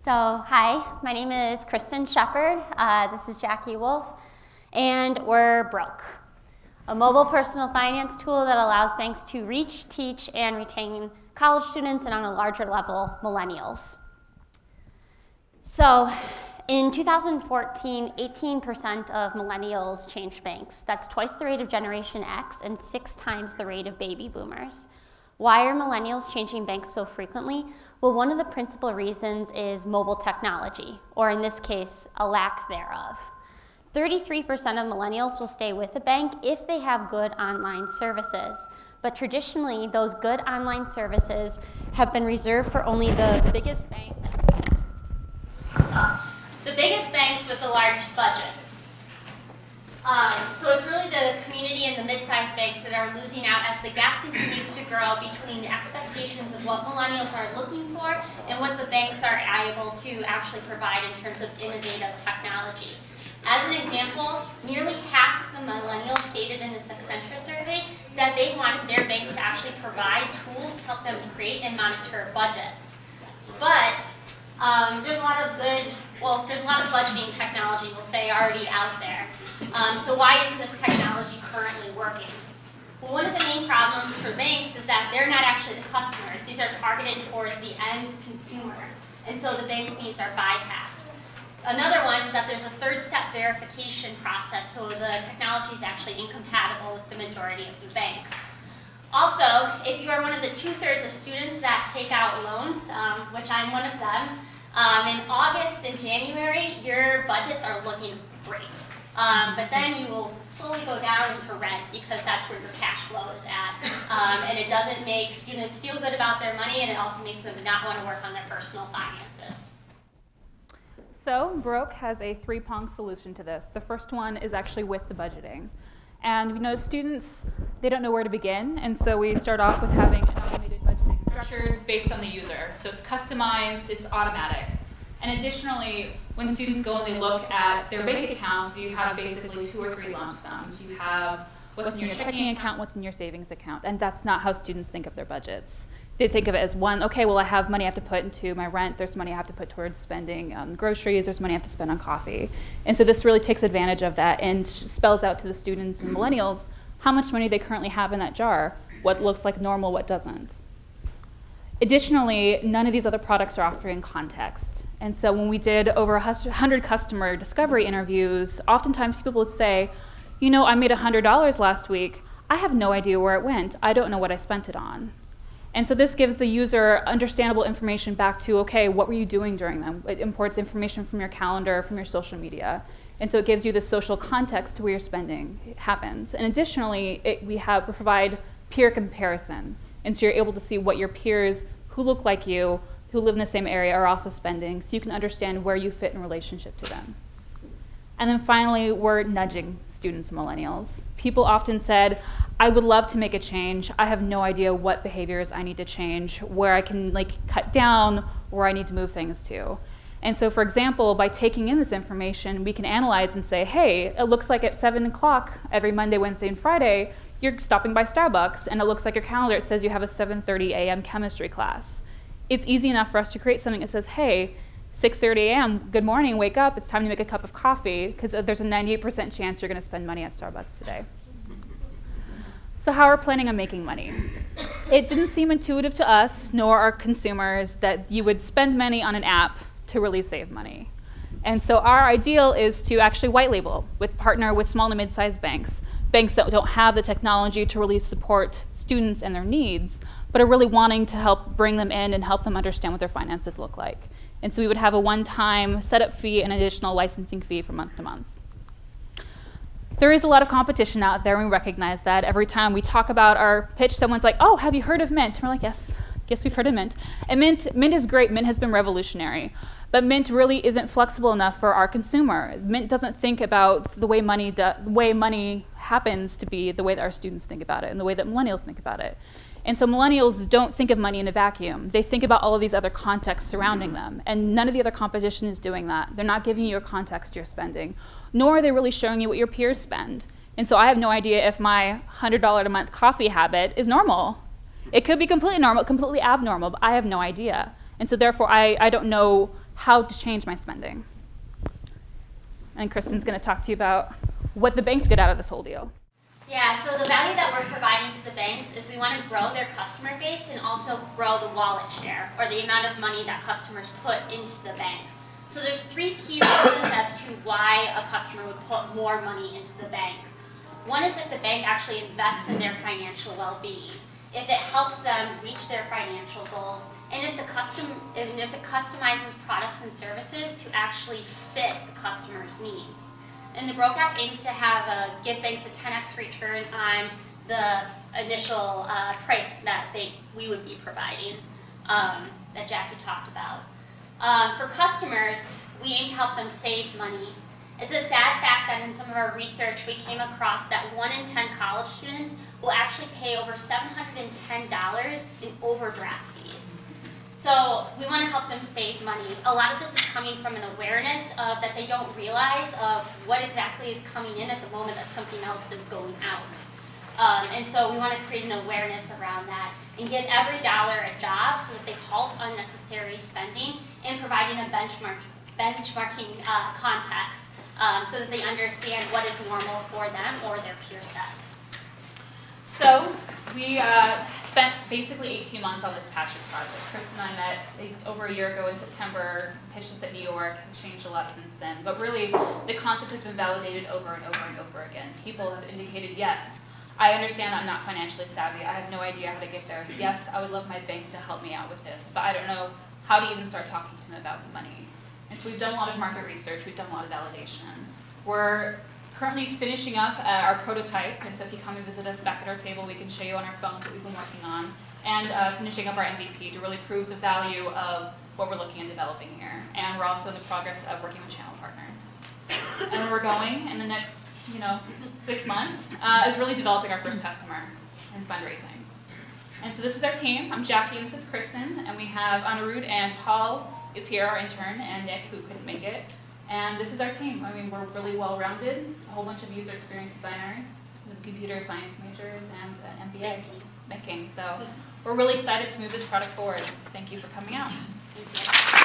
Hi, my name is Kristen Shepard. This is Jackie Wolf, and we're Broke, a mobile personal finance tool that allows banks to reach, teach, and retain college students, and on a larger level, millennials. So, in 2014, 18% of millennials changed banks. That's twice the rate of Generation X and 6 times the rate of baby boomers. Why are millennials changing banks so frequently? Well, one of the principal reasons is mobile technology, or in this case, a lack thereof. 33% of millennials will stay with a bank if they have good online services. But traditionally, those good online services have been reserved for only the biggest banks. The biggest banks with the largest budgets. So it's really the community and the mid-sized banks that are losing out as the gap continues to grow between the expectations of what millennials are looking for and what the banks are able to actually provide in terms of innovative technology. As an example, nearly half of the millennials stated in this Accenture survey that they wanted their bank to actually provide tools to help them create and monitor budgets. But there's a lot of budgeting technology, we'll say, already out there. So why isn't this technology currently working? Well, one of the main problems for banks is that they're not actually the customers. These are targeted towards the end consumer. And so the bank's needs are bypassed. Another one is that there's a third-step verification process, so the technology is actually incompatible with the majority of the banks. Also, if you are one of the 2/3 of students that take out loans, which I'm one of them, in August and January, your budgets are looking great. But then you will slowly go down into rent because that's where your cash flow is at. And it doesn't make students feel good about their money, and it also makes them not want to work on their personal finances. So Broke has a 3-pronged solution to this. The first one is actually with the budgeting. And we know students, they don't know where to begin, and so we start off with having an automated budgeting structured based on the user. So it's customized, it's automatic. And additionally, when students go and they look at their bank account, you have basically 2 or 3 lump sums. You have what's in your checking account, what's in your savings account, and that's not how students think of their budgets. They think of it as one, okay, well, I have money I have to put into my rent, there's money I have to put towards spending groceries, there's money I have to spend on coffee. And so this really takes advantage of that and spells out to the students and millennials how much money they currently have in that jar, what looks like normal, what doesn't. Additionally, none of these other products are offering context. And so when we did over 100 customer discovery interviews, oftentimes people would say, you know, I made $100 last week, I have no idea where it went, I don't know what I spent it on. And so this gives the user understandable information back to, okay, what were you doing during them? It imports information from your calendar, from your social media. And so it gives you the social context to where your spending happens. And additionally, we provide peer comparison. And so you're able to see what your peers who look like you, who live in the same area, are also spending, so you can understand where you fit in relationship to them. And then finally, we're nudging students and millennials. People often said, I would love to make a change. I have no idea what behaviors I need to change, where I can cut down, where I need to move things to. And so, for example, by taking in this information, we can analyze and say, hey, it looks like at 7 o'clock every Monday, Wednesday, and Friday, you're stopping by Starbucks, and it looks like your calendar, it says you have a 7:30 a.m. chemistry class. It's easy enough for us to create something that says, hey, 6:30 a.m., good morning, wake up, it's time to make a cup of coffee, because there's a 98% chance you're going to spend money at Starbucks today. So how are we planning on making money? It didn't seem intuitive to us, nor our consumers, that you would spend money on an app to really save money. And so our ideal is to actually white label, partner with small to mid-sized banks that don't have the technology to really support students and their needs, but are really wanting to help bring them in and help them understand what their finances look like. And so we would have a one-time setup fee and additional licensing fee from month to month. There is a lot of competition out there, and we recognize that. Every time we talk about our pitch, someone's like, oh, have you heard of Mint? And we're like, yes, we've heard of Mint. And Mint is great. Mint has been revolutionary. But Mint really isn't flexible enough for our consumer. Mint doesn't think about the way money happens to be the way that our students think about it and the way that millennials think about it. And so millennials don't think of money in a vacuum. They think about all of these other contexts surrounding them. And none of the other competition is doing that. They're not giving you a context to your spending, nor are they really showing you what your peers spend. And so I have no idea if my $100 a month coffee habit is normal. It could be completely normal, completely abnormal, but I have no idea. And so therefore I don't know how to change my spending. And Kristen's going to talk to you about what the banks get out of this whole deal. Yeah, so the value that we're providing to the banks is we want to grow their customer base and also grow the wallet share, or the amount of money that customers put into the bank. So there's 3 key reasons as to why a customer would put more money into the bank. One is if the bank actually invests in their financial well-being, if it helps them reach their financial goals, and if it customizes products and services to actually fit the customer's needs. And the Broke app aims to give banks a 10x return on the initial price that we would be providing, that Jackie talked about. For customers, we aim to help them save money. It's a sad fact that in some of our research we came across that 1 in 10 college students will actually pay over $710 in overdraft fees. So we want to help them save money. A lot of this is coming from an awareness of that they don't realize of what exactly is coming in at the moment that something else is going out. And so we want to create an awareness around that and give every dollar a job so that they halt unnecessary spending and providing a benchmarking context so that they understand what is normal for them or their peer set. So we spent basically 18 months on this passion project. Kristen and I met over a year ago in September, pitched this at New York, changed a lot since then. But really, the concept has been validated over and over and over again. People have indicated, yes, I understand I'm not financially savvy. I have no idea how to get there. Yes, I would love my bank to help me out with this, but I don't know how to even start talking to them about money. And so we've done a lot of market research. We've done a lot of validation. We're currently finishing up our prototype, and so if you come and visit us back at our table, we can show you on our phones what we've been working on, and finishing up our MVP to really prove the value of what we're looking at developing here. And we're also in the progress of working with channel partners. And where we're going in the next 6 months is really developing our first customer and fundraising. And so this is our team. I'm Jackie and this is Kristen, and we have Anirudh and Paul is here, our intern, and Nick, who couldn't make it. And this is our team. I mean, we're really well-rounded, a whole bunch of user experience designers, some computer science majors, and an MBA, banking. So we're really excited to move this product forward. Thank you for coming out. Thank you.